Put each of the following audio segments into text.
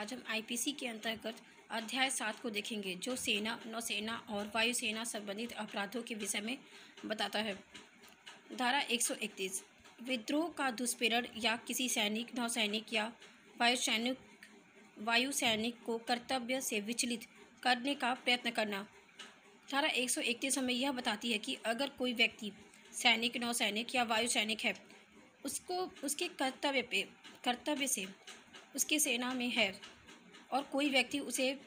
आज हम आईपीसी के अंतर्गत अध्याय 7 को देखेंगे, जो सेना, नौसेना और वायुसेना संबंधित अपराधों के विषय में बताता है। धारा 131 विद्रोह का दुष्प्रेरण या किसी सैनिक, नौसैनिक या वायुसैनिक को कर्तव्य से विचलित करने का प्रयत्न करना। धारा 131 हमें यह बताती है कि अगर कोई व्यक्ति सैनिक, नौसैनिक या वायुसैनिक है, उसको उसके कर्तव्य से उसके सेना में है और कोई व्यक्ति उसे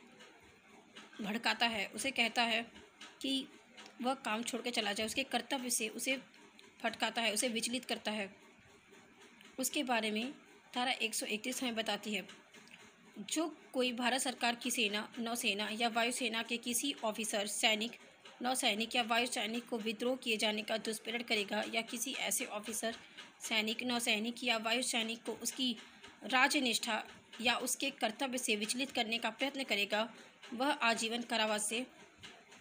भड़काता है, उसे कहता है कि वह काम छोड़ के चला जाए, उसके कर्तव्य से उसे भटकाता है, उसे विचलित करता है, उसके बारे में धारा 131 हमें बताती है। जो कोई भारत सरकार की सेना, नौसेना या वायुसेना के किसी ऑफिसर, सैनिक, नौसैनिक या वायुसैनिक को विद्रोह किए जाने का दुष्प्रेरण करेगा या किसी ऐसे ऑफिसर, सैनिक, नौसैनिक या वायुसैनिक को उसकी राजनिष्ठा या उसके कर्तव्य से विचलित करने का प्रयत्न करेगा, वह आजीवन कारावास से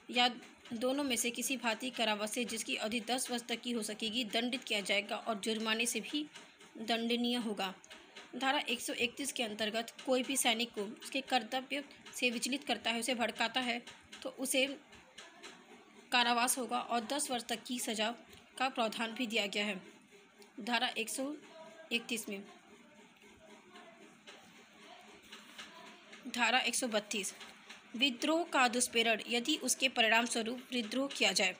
या दोनों में से किसी भांति कारावास से, जिसकी अवधि 10 वर्ष तक की हो सकेगी, दंडित किया जाएगा और जुर्माने से भी दंडनीय होगा। धारा 131 के अंतर्गत कोई भी सैनिक को उसके कर्तव्य से विचलित करता है, उसे भड़काता है, तो उसे कारावास होगा और 10 वर्ष तक की सज़ा का प्रावधान भी दिया गया है। धारा 131 में धारा 132 विद्रोह का दुष्प्रेरण यदि उसके परिणाम स्वरूप विद्रोह किया जाए।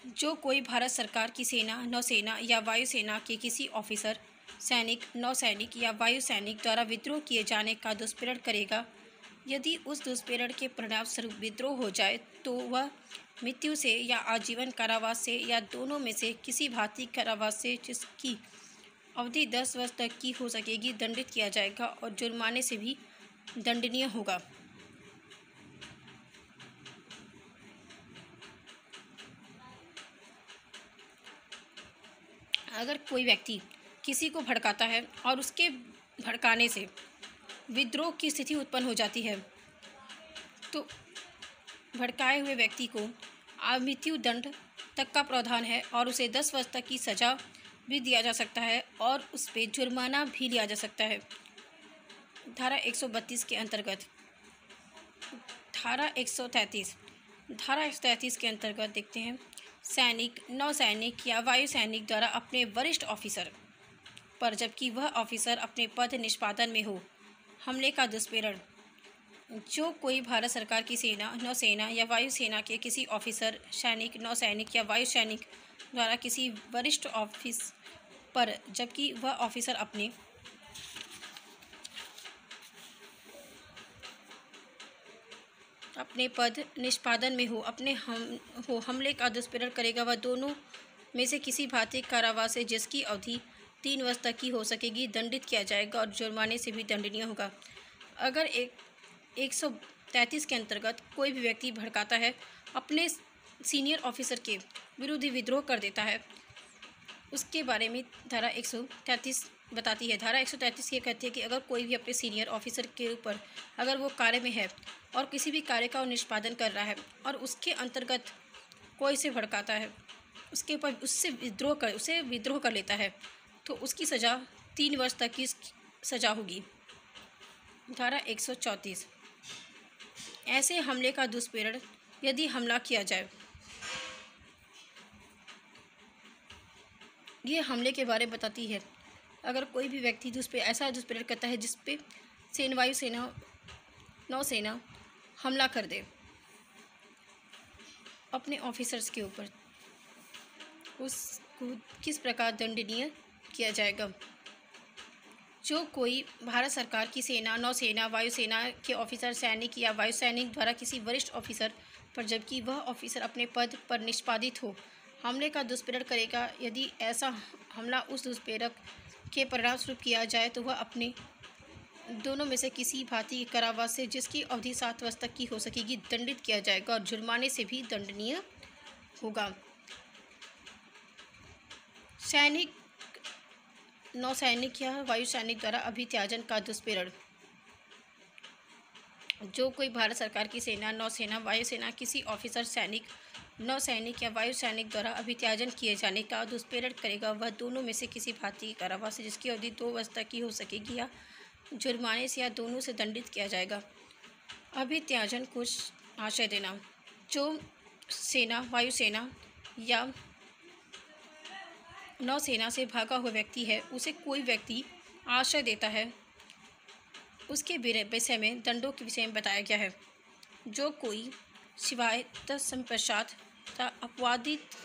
जो कोई भारत सरकार की सेना, नौसेना या वायुसेना के किसी ऑफिसर, सैनिक, नौसैनिक या वायुसैनिक द्वारा विद्रोह किए जाने का दुष्प्रेरण करेगा, यदि उस दुष्प्रेरण के परिणाम स्वरूप विद्रोह हो जाए, तो वह मृत्यु से या आजीवन कारावास से या दोनों में से किसी भांति कारावास से, जिसकी अवधि 10 वर्ष तक की हो सकेगी, दंडित किया जाएगा और जुर्माने से भी दंडनीय होगा। अगर कोई व्यक्ति किसी को भड़काता है और उसके भड़काने से विद्रोह की स्थिति उत्पन्न हो जाती है, तो भड़काए हुए व्यक्ति को मृत्यु दंड तक का प्रावधान है और उसे 10 वर्ष तक की सज़ा भी दिया जा सकता है और उस पर जुर्माना भी लिया जा सकता है। धारा 132 के अंतर्गत धारा 133 के अंतर्गत देखते हैं, सैनिक, नौसैनिक या वायुसैनिक द्वारा अपने वरिष्ठ ऑफिसर पर, जबकि वह ऑफिसर अपने पद निष्पादन में हो, हमले का दुष्प्रेरण। जो कोई भारत सरकार की सेना, नौसेना या वायुसेना के किसी ऑफिसर, सैनिक, नौसैनिक या वायुसैनिक द्वारा किसी वरिष्ठ ऑफिस पर, जबकि वह ऑफिसर अपने पद निष्पादन में हो, हमले का दुष्प्रेरण करेगा, वह दोनों में से किसी भांति कारावास से, जिसकी अवधि 3 वर्ष तक की हो सकेगी, दंडित किया जाएगा और जुर्माने से भी दंडनीय होगा। अगर 133 के अंतर्गत कोई भी व्यक्ति भड़काता है, अपने सीनियर ऑफिसर के विरुद्ध विद्रोह कर देता है, उसके बारे में धारा 133 बताती है। धारा 133 ये कहती है कि अगर कोई भी अपने सीनियर ऑफिसर के ऊपर, अगर वो कार्य में है और किसी भी कार्य का वो निष्पादन कर रहा है और उसके अंतर्गत कोई से भड़काता है, उसके ऊपर उसे विद्रोह कर लेता है, तो उसकी सज़ा 3 वर्ष तक की सज़ा होगी। धारा 134 ऐसे हमले का दुष्प्रेरण यदि हमला किया जाए, ये हमले के बारे में बताती है। अगर कोई भी व्यक्ति ऐसा दुष्प्रेरण करता है जिस पे वायुसेना, नौसेना हमला कर दे अपने ऑफिसर्स के ऊपर, उसको किस प्रकार दंडनीय किया जाएगा। जो कोई भारत सरकार की सेना, नौसेना, वायुसेना के ऑफिसर, सैनिक या वायुसैनिक द्वारा किसी वरिष्ठ ऑफिसर पर, जबकि वह ऑफिसर अपने पद पर निष्पादित हो, हमले का दुष्प्रेरण करेगा, यदि ऐसा हमला उस दुष्प्रेरक के परिणामस्वरूप किया जाए, तो वह अपने दोनों में से किसी भांति कारावास से, जिसकी अवधि 7 वर्ष तक की हो सकेगी, दंडित किया जाएगा और जुर्माने से भी दंडनीय होगा। सैनिक, नौसैनिक या वायुसैनिक द्वारा अभित्याजन का दुष्प्रेरण। जो कोई भारत सरकार की सेना, नौसेना, वायुसेना किसी ऑफिसर, सैनिक, नौसैनिक या वायुसैनिक द्वारा अभित्याजन किए जाने का दुष्प्रेरण करेगा, वह दोनों में से किसी भांति कारावास से, जिसकी अवधि 2 वर्ष तक की हो सकेगी या जुर्माने से या दोनों से दंडित किया जाएगा। अभित्याजन को आश्रय देना। जो सेना, वायुसेना या नौसेना से भागा हुआ व्यक्ति है, उसे कोई व्यक्ति आश्रय देता है, उसके विषय में दंडों के विषय में बताया गया है। जो कोई सिवाय तत्संपश्चात तथा अपवादित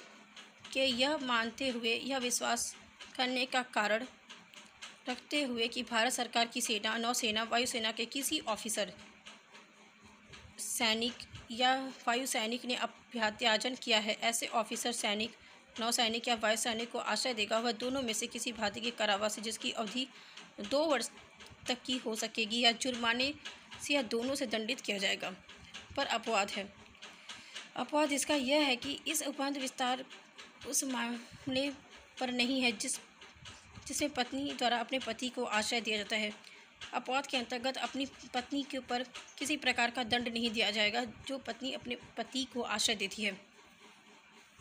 के यह मानते हुए यह विश्वास करने का कारण रखते हुए कि भारत सरकार की सेना, नौसेना, वायुसेना के किसी ऑफिसर, सैनिक या वायु सैनिक ने अभ्यात्याजन किया है, ऐसे ऑफिसर, सैनिक, नौसैनिक या वायु सैनिक को आश्रय देगा, वह दोनों में से किसी भांति के कारावास जिसकी अवधि 2 वर्ष तक की हो सकेगी या जुर्माने से या दोनों से दंडित किया जाएगा। पर अपवाद है। अपवाद इसका यह है कि इस उपबंध विस्तार उस मामले पर नहीं है जिसमें पत्नी द्वारा अपने पति को आश्रय दिया जाता है। अपवाद के अंतर्गत अपनी पत्नी के ऊपर किसी प्रकार का दंड नहीं दिया जाएगा जो पत्नी अपने पति को आश्रय देती है।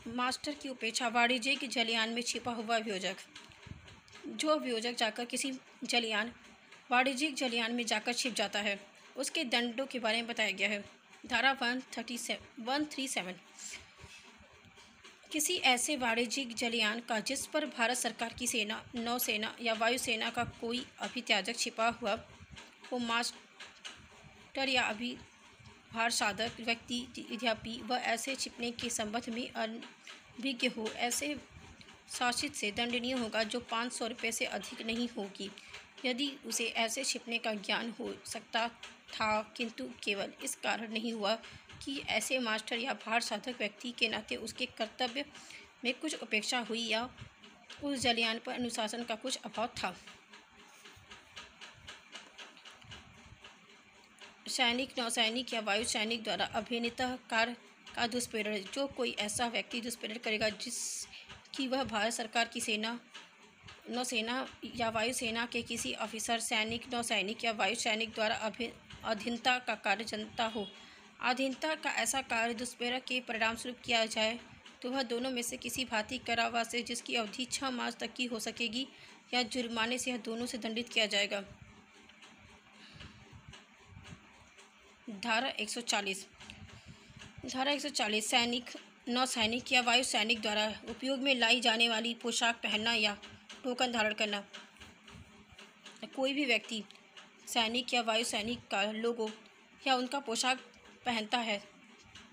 मास्टर की उपेक्षा। वाणिज्यिक जलयान में छिपा हुआ अभियोजक। जो अभियोजक जाकर किसी वाणिज्यिक जलयान में जाकर छिप जाता है, उसके दंडों के बारे में बताया गया है। धारा 137 किसी ऐसे वाणिज्यिक जलयान का जिस पर भारत सरकार की सेना, नौसेना या वायुसेना का कोई अभित्याजक छिपा हुआ हो, मास्टर या अभिभार साधक व्यक्ति, यद्यपि वह ऐसे छिपने के संबंध में अनभिज्ञ हो, ऐसे शासित से दंडनीय होगा जो 500 रुपये से अधिक नहीं होगी। यदि उसे ऐसे छिपने का ज्ञान हो सकता था किंतु केवल इस कारण नहीं हुआ कि ऐसे मास्टर या भार साधक व्यक्ति के नाते उसके कर्तव्य में कुछ उपेक्षा हुई या उस जलयान पर अनुशासन का कुछ अभाव था। सैनिक, नौसैनिक या वायु सैनिक द्वारा अभिनीत कार्य का दुष्प्रेरण। जो कोई ऐसा व्यक्ति दुष्प्रेरण करेगा जिसकी वह भारत सरकार की सेना, नौसेना या वायुसेना के किसी ऑफिसर, सैनिक, नौसैनिक या वायु सैनिक द्वारा अधीनता का कार्य जनता हो, अधीनता का ऐसा कार्य दुष्प्रेरक के परिणामस्वरूप किया जाए तो वह दोनों में से किसी भांति कारावास से जिसकी अवधि 6 मास तक की हो सकेगी या जुर्माने से यह दोनों से दंडित किया जाएगा। धारा 140 सैनिक, नौसैनिक या वायु सैनिक द्वारा उपयोग में लाई जाने वाली पोशाक पहनना या टोकन धारण करना। कोई भी व्यक्ति सैनिक या वायु सैनिक का लोगो या उनका पोशाक पहनता है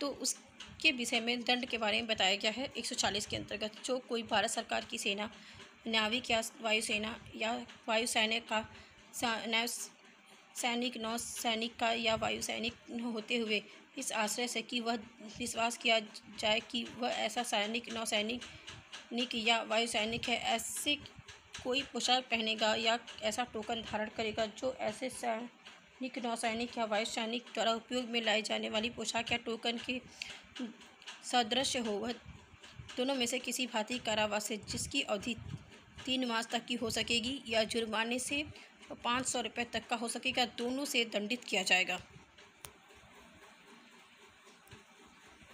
तो उसके विषय में दंड के बारे में बताया गया है 140 के अंतर्गत। जो कोई भारत सरकार की सेना, नाविक या वायुसेना या वायु सैनिक का सैनिक, नौ सैनिक का या वायु सैनिक होते हुए इस आश्रय से कि वह विश्वास किया जाए कि वह ऐसा सैनिक, नौसैनिक या वायु सैनिक है, ऐसे कोई पोशाक पहनेगा या ऐसा टोकन धारण करेगा जो ऐसे सैनिक, नौसैनिक या वायु सैनिक द्वारा उपयोग में लाई जाने वाली पोशाक या टोकन के सदृश हो, वह दोनों में से किसी भांति कारावास से जिसकी अवधि 3 मास तक की हो सकेगी या जुर्माने से 500 रुपये तक का हो सकेगा, दोनों से दंडित किया जाएगा।